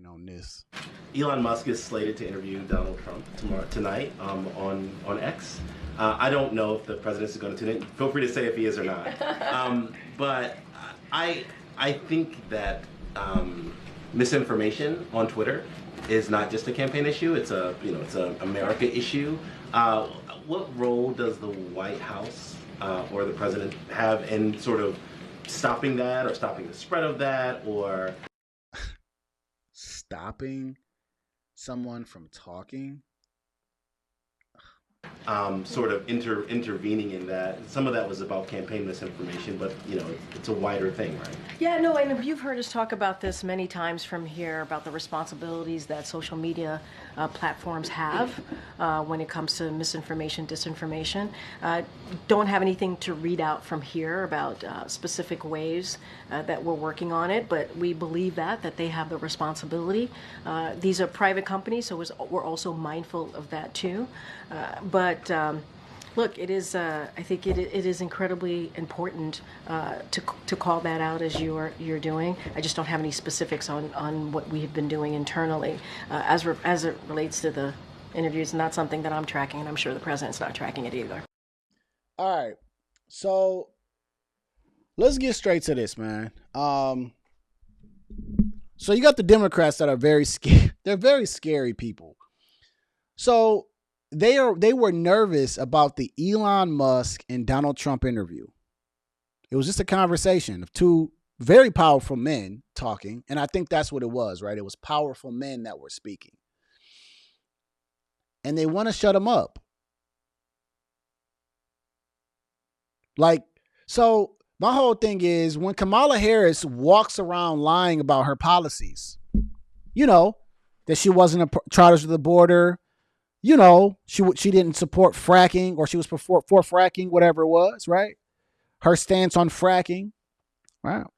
on this. Elon Musk is slated to interview Donald Trump tonight on X. I don't know if the president is going to tune in. Feel free to say if he is or not. But I think that misinformation on Twitter is not just a campaign issue. It's a America issue. What role does the White House or the president have in sort of stopping that, or stopping the spread of that, or stopping someone from talking? Sort of intervening in that? Some of that was about campaign misinformation, but it's a wider thing, right? Yeah, no, and you've heard us talk about this many times from here, about the responsibilities that social media platforms have when it comes to misinformation, disinformation. Don't have anything to read out from here about specific ways that we're working on it, but we believe that they have the responsibility. These are private companies, so we're also mindful of that too. But look, it is. I think it is incredibly important to call that out as you're doing. I just don't have any specifics on what we have been doing internally as it relates to the interviews. Not something that I'm tracking, and I'm sure the president's not tracking it either. All right, so let's get straight to this, man. So you got the Democrats that are very scared. They're very scary people. So they were nervous about the Elon Musk and Donald Trump interview. It was just a conversation of two very powerful men talking, and I think that's what it was, right? It was powerful men that were speaking. And they want to shut them up. So my whole thing is, when Kamala Harris walks around lying about her policies, that she wasn't a charter to the border, she didn't support fracking, or she was for fracking, whatever it was, right? Her stance on fracking. Wow.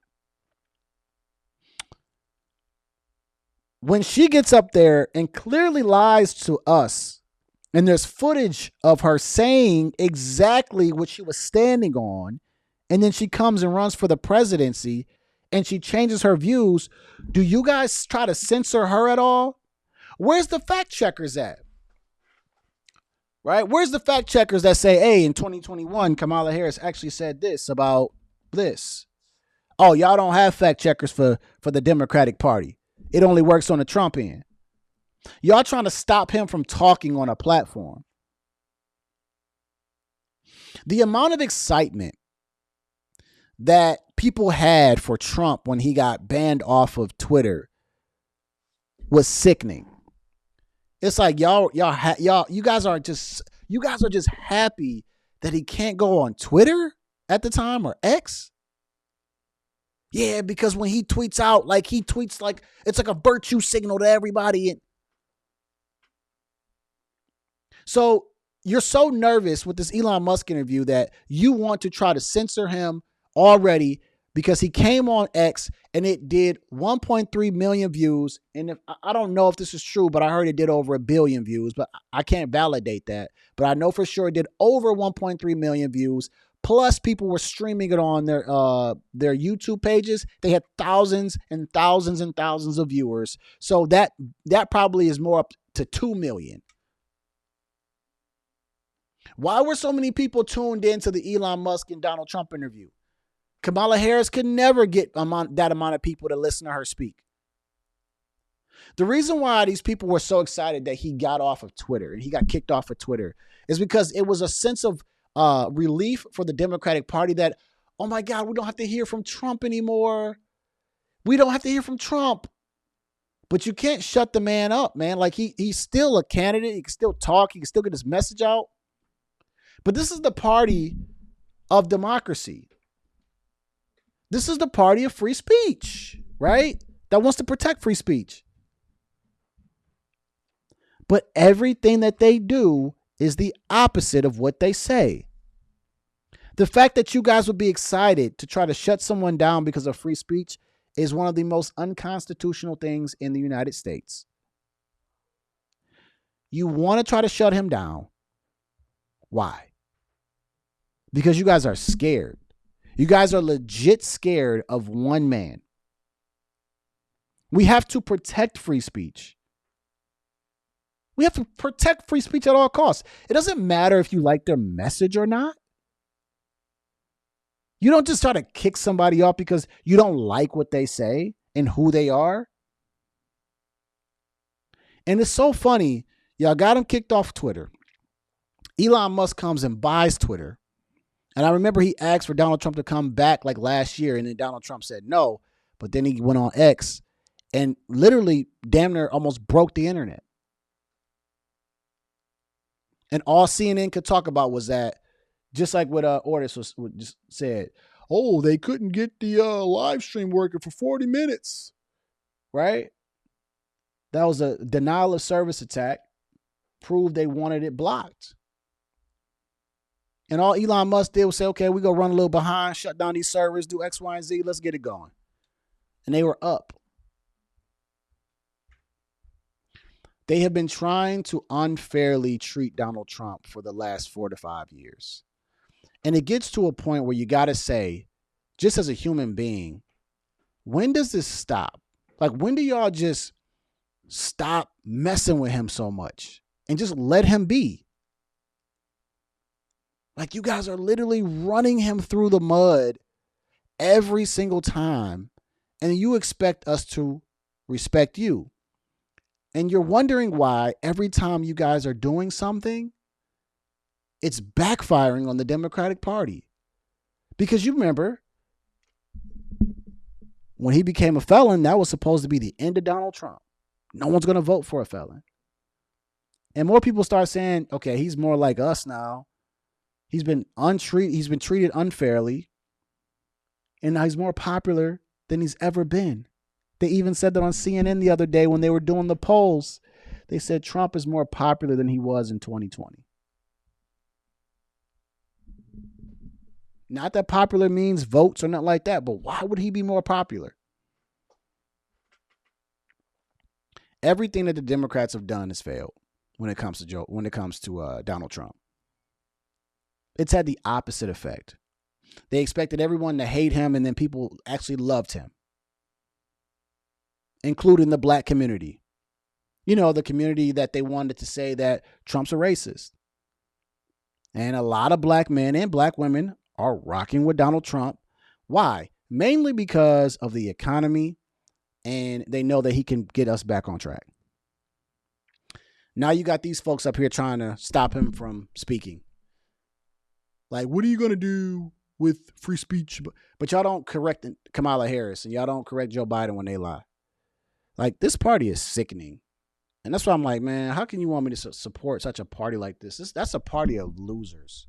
When she gets up there and clearly lies to us, and there's footage of her saying exactly what she was standing on, and then she comes and runs for the presidency and she changes her views, do you guys try to censor her at all? Where's the fact checkers at? Right? Where's the fact checkers that say, hey, in 2021, Kamala Harris actually said this about this? Oh, y'all don't have fact checkers for the Democratic Party. It only works on the Trump end. Y'all trying to stop him from talking on a platform. The amount of excitement that people had for Trump when he got banned off of Twitter was sickening. It's like you guys are just happy that he can't go on Twitter at the time, or X. Yeah, because when he tweets out, it's like a virtue signal to everybody. So you're so nervous with this Elon Musk interview that you want to try to censor him already, because he came on X and it did 1.3 million views. And I don't know if this is true, but I heard it did over 1 billion views, but I can't validate that. But I know for sure it did over 1.3 million views. Plus, people were streaming it on their YouTube pages. They had thousands and thousands and thousands of viewers. So that probably is more up to 2 million. Why were so many people tuned into the Elon Musk and Donald Trump interview? Kamala Harris could never get that amount of people to listen to her speak. The reason why these people were so excited that he got off of Twitter and he got kicked off of Twitter is because it was a sense of relief for the Democratic Party that, oh my God, we don't have to hear from Trump anymore. We don't have to hear from Trump. But you can't shut the man up, man. Like he's still a candidate. He can still talk. He can still get his message out. But this is the party of democracy. This is the party of free speech, right? That wants to protect free speech. But everything that they do is the opposite of what they say. The fact that you guys would be excited to try to shut someone down because of free speech is one of the most unconstitutional things in the United States. You want to try to shut him down. Why? Because you guys are scared. You guys are legit scared of one man. We have to protect free speech. We have to protect free speech at all costs. It doesn't matter if you like their message or not. You don't just try to kick somebody off because you don't like what they say and who they are. And it's so funny. Y'all got him kicked off Twitter. Elon Musk comes and buys Twitter. And I remember he asked for Donald Trump to come back like last year. And then Donald Trump said no. But then he went on X and literally damn near almost broke the internet. And all CNN could talk about was that, just like what Ordis just said, oh, they couldn't get the live stream working for 40 minutes, right? That was a denial of service attack. Proved they wanted it blocked. And all Elon Musk did was say, okay, we go run a little behind, shut down these servers, do X, Y, and Z, let's get it going. And they were up. They have been trying to unfairly treat Donald Trump for the last 4 to 5 years. And it gets to a point where you got to say, just as a human being, when does this stop? Like, when do y'all just stop messing with him so much and just let him be? Like, you guys are literally running him through the mud every single time, and you expect us to respect you. And you're wondering why every time you guys are doing something, it's backfiring on the Democratic Party. Because you remember, when he became a felon, that was supposed to be the end of Donald Trump. No one's going to vote for a felon. And more people start saying, okay, he's more like us now. He's been treated unfairly. And now he's more popular than he's ever been. They even said that on CNN the other day when they were doing the polls. They said Trump is more popular than he was in 2020. Not that popular means votes or nothing like that, but why would he be more popular? Everything that the Democrats have done has failed when it comes to Donald Trump. It's had the opposite effect. They expected everyone to hate him, and then people actually loved him, including the black community. You know, the community that they wanted to say that Trump's a racist. And a lot of black men and black women are rocking with Donald Trump. Why? Mainly because of the economy, and they know that he can get us back on track. Now you got these folks up here trying to stop him from speaking. Like, what are you going to do with free speech? But y'all don't correct Kamala Harris, and y'all don't correct Joe Biden when they lie. Like, this party is sickening. And that's why I'm like, man, how can you want me to support such a party like this? That's a party of losers.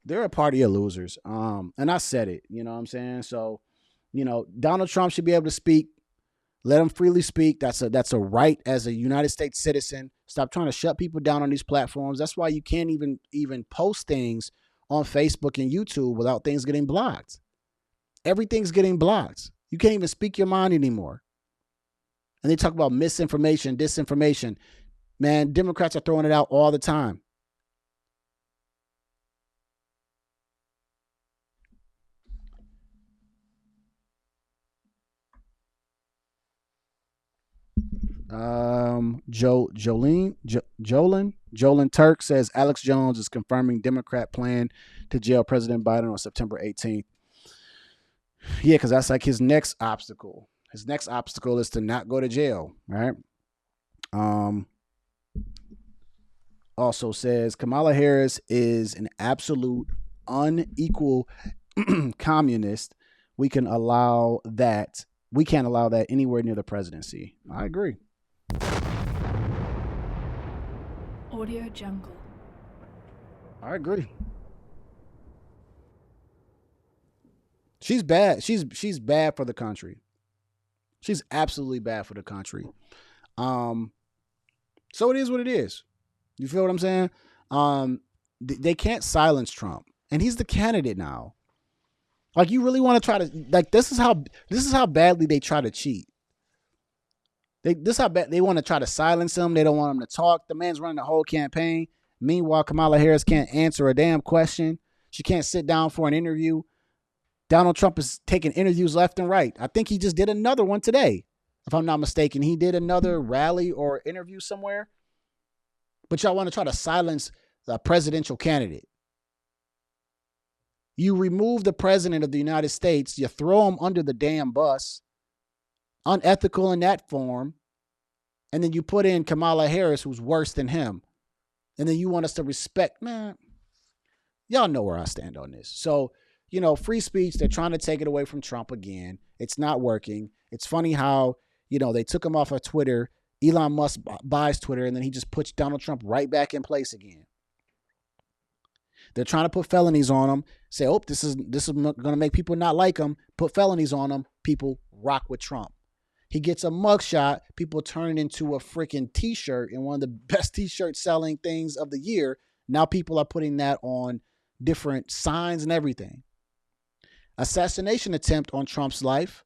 They're a party of losers. And I said it, you know what I'm saying? So, you know, Donald Trump should be able to speak. Let him freely speak. That's a right as a United States citizen. Stop trying to shut people down on these platforms. That's why you can't even post things on Facebook and YouTube without things getting blocked. Everything's getting blocked. You can't even speak your mind anymore. And they talk about misinformation, disinformation. Man, Democrats are throwing it out all the time. Jolin Turk says Alex Jones is confirming Democrat plan to jail President Biden on September 18th. Yeah, because that's like his next obstacle. His next obstacle is to not go to jail, right? Also says Kamala Harris is an absolute unequal communist. We can't allow that anywhere near the presidency. I agree. Audio Jungle. I agree. She's bad. She's bad for the country. She's absolutely bad for the country. So it is what it is. You feel what I'm saying? They can't silence Trump, and he's the candidate now. Like, you really want to try to, like, this is how badly they try to cheat. This is how bad they want to try to silence him. They don't want him to talk. The man's running the whole campaign. Meanwhile, Kamala Harris can't answer a damn question. She can't sit down for an interview. Donald Trump is taking interviews left and right. I think he just did another one today. If I'm not mistaken, he did another rally or interview somewhere. But y'all want to try to silence the presidential candidate. You remove the president of the United States, you throw him under the damn bus, unethical in that form, and then you put in Kamala Harris, who's worse than him. And then you want us to respect, man, y'all know where I stand on this. So, free speech, they're trying to take it away from Trump again. It's not working. It's funny how, they took him off of Twitter. Elon Musk buys Twitter, and then he just puts Donald Trump right back in place again. They're trying to put felonies on him. Say, oh, this is going to make people not like him. Put felonies on him. People rock with Trump. He gets a mugshot. People turn it into a freaking T-shirt and one of the best T-shirt selling things of the year. Now people are putting that on different signs and everything. Assassination attempt on Trump's life.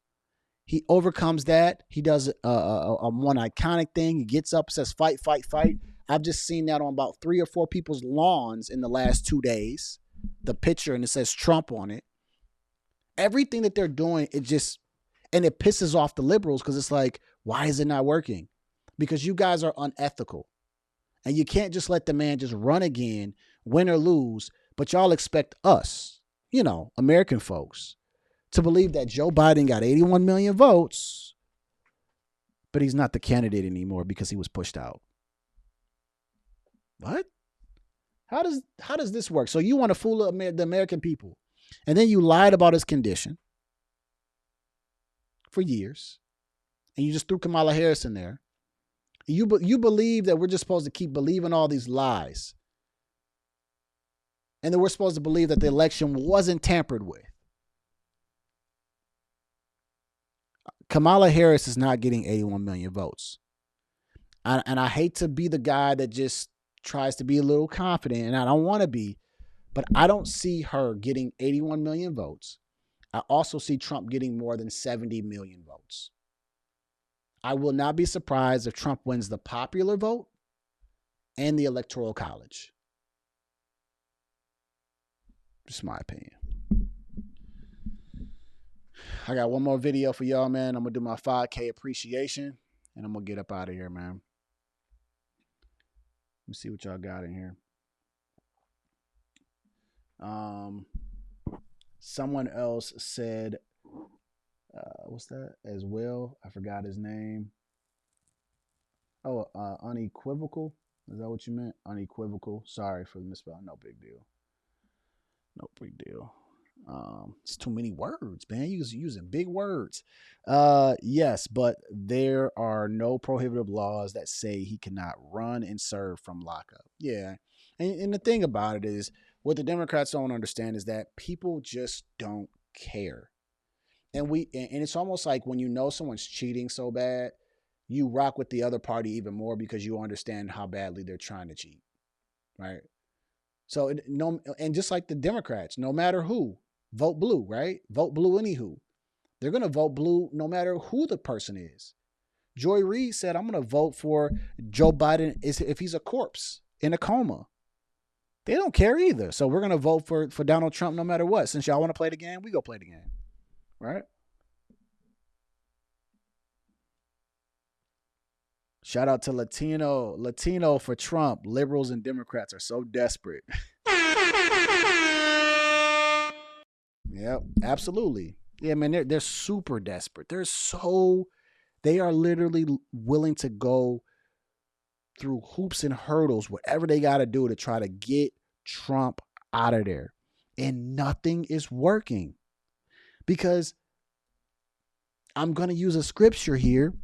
He overcomes that. He does a one iconic thing. He gets up, says, fight, fight, fight. I've just seen that on about 3 or 4 people's lawns in the last 2 days. The picture, and it says Trump on it. Everything that they're doing, it pisses off the liberals because it's like, why is it not working? Because you guys are unethical. And you can't just let the man just run again, win or lose, but y'all expect us, American folks, to believe that Joe Biden got 81 million votes, but he's not the candidate anymore because he was pushed out. What? How does this work? So you want to fool the American people, and then you lied about his condition for years, and you just threw Kamala Harris in there. You believe that we're just supposed to keep believing all these lies, and that we're supposed to believe that the election wasn't tampered with. Kamala Harris is not getting 81 million votes. And I hate to be the guy that just tries to be a little confident, and I don't want to be, but I don't see her getting 81 million votes. I also see Trump getting more than 70 million votes. I will not be surprised if Trump wins the popular vote and the Electoral College. Just my opinion. I got one more video for y'all, man. I'm going to do my 5K appreciation, and I'm going to get up out of here, man. Let me see what y'all got in here. Someone else said, what's that as well? I forgot his name. Oh, unequivocal. Is that what you meant? Unequivocal. Sorry for the misspelling. No big deal. No big deal. It's too many words, man. You're using big words. Yes, but there are no prohibitive laws that say he cannot run and serve from lockup. Yeah. And the thing about it is, what the Democrats don't understand is that people just don't care. And it's almost like when you know someone's cheating so bad, you rock with the other party even more because you understand how badly they're trying to cheat. Right? So and just like the Democrats, no matter who, vote blue, right? Vote blue anywho. They're going to vote blue no matter who the person is. Joy Reid said, I'm going to vote for Joe Biden if he's a corpse in a coma. They don't care either. So we're going to vote for Donald Trump no matter what. Since y'all want to play the game, we go play the game. Right? Shout out to Latino for Trump. Liberals and Democrats are so desperate. Yep, absolutely. Yeah, man, they're super desperate. They are literally willing to go through hoops and hurdles, whatever they got to do to try to get Trump out of there. And nothing is working. Because I'm going to use a scripture here,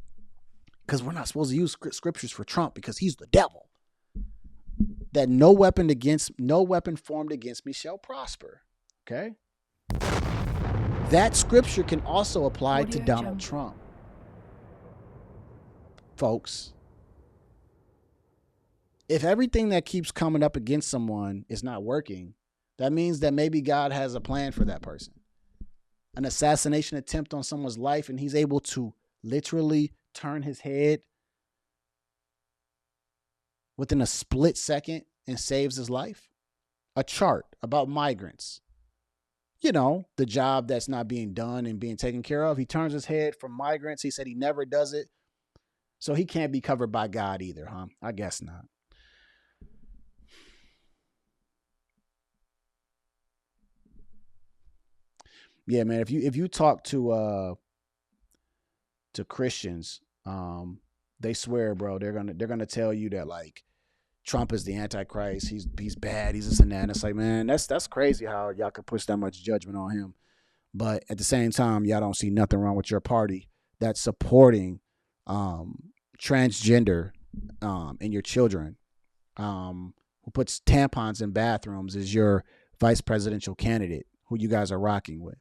because we're not supposed to use scriptures for Trump because he's the devil. That no weapon formed against me shall prosper. Okay? That scripture can also apply to Donald Trump. Folks, if everything that keeps coming up against someone is not working, that means that maybe God has a plan for that person. An assassination attempt on someone's life, and he's able to literally turn his head within a split second and saves his life. A chart about migrants. the job that's not being done and being taken care of. He turns his head from migrants. He said he never does it. So he can't be covered by God either, huh? I guess not. Yeah, man. If you talk to Christians, they swear, bro, they're gonna tell you that like Trump is the Antichrist. He's bad. He's this and that. And it's like, man, that's crazy how y'all could push that much judgment on him. But at the same time, y'all don't see nothing wrong with your party that's supporting transgender and your children, who puts tampons in bathrooms is your vice presidential candidate who you guys are rocking with.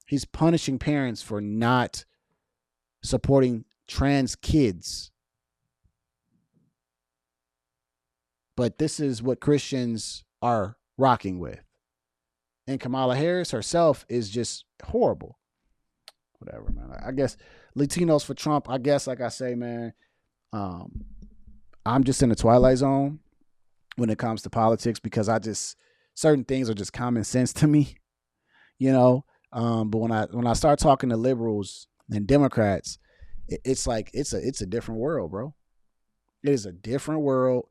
He's punishing parents for not supporting trans kids. But this is what Christians are rocking with. And Kamala Harris herself is just horrible. Whatever, man. I guess Latinos for Trump, I guess, like I say, man, I'm just in the twilight zone when it comes to politics because certain things are just common sense to me, But when I start talking to liberals and Democrats, it's like it's a different world, bro. It is a different world.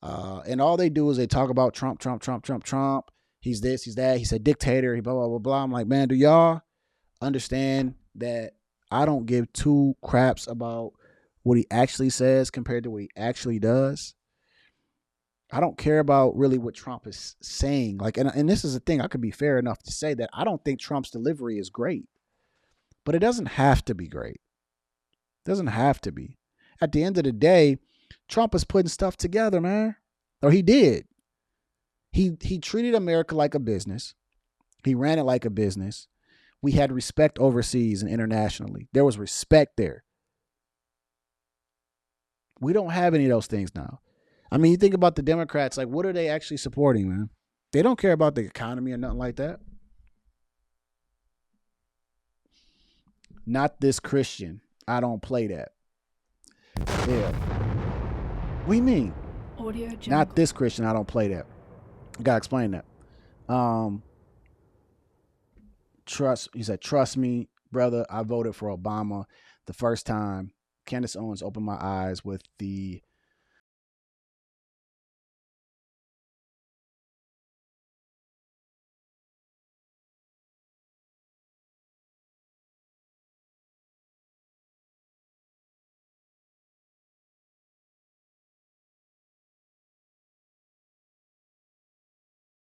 And all they do is they talk about Trump. He's this, he's that. He's a dictator. He blah, blah, blah, blah. I'm like, man, do y'all understand that I don't give two craps about what he actually says compared to what he actually does? I don't care about really what Trump is saying. Like, and this is the thing. I could be fair enough to say that I don't think Trump's delivery is great, but it doesn't have to be great. It doesn't have to be. At the end of the day, Trump is putting stuff together, man. Or he did. He treated America like a business. He ran it like a business. We had respect overseas and internationally. There was respect there. We don't have any of those things now. I mean, you think about the Democrats, like, what are they actually supporting, man? They don't care about the economy or nothing like that. Not this Christian. I don't play that. Yeah. What do you mean? Audio Jungle. Not this Christian. I don't play that. I gotta explain that. He said, trust me, brother. I voted for Obama the first time. Candace Owens opened my eyes with the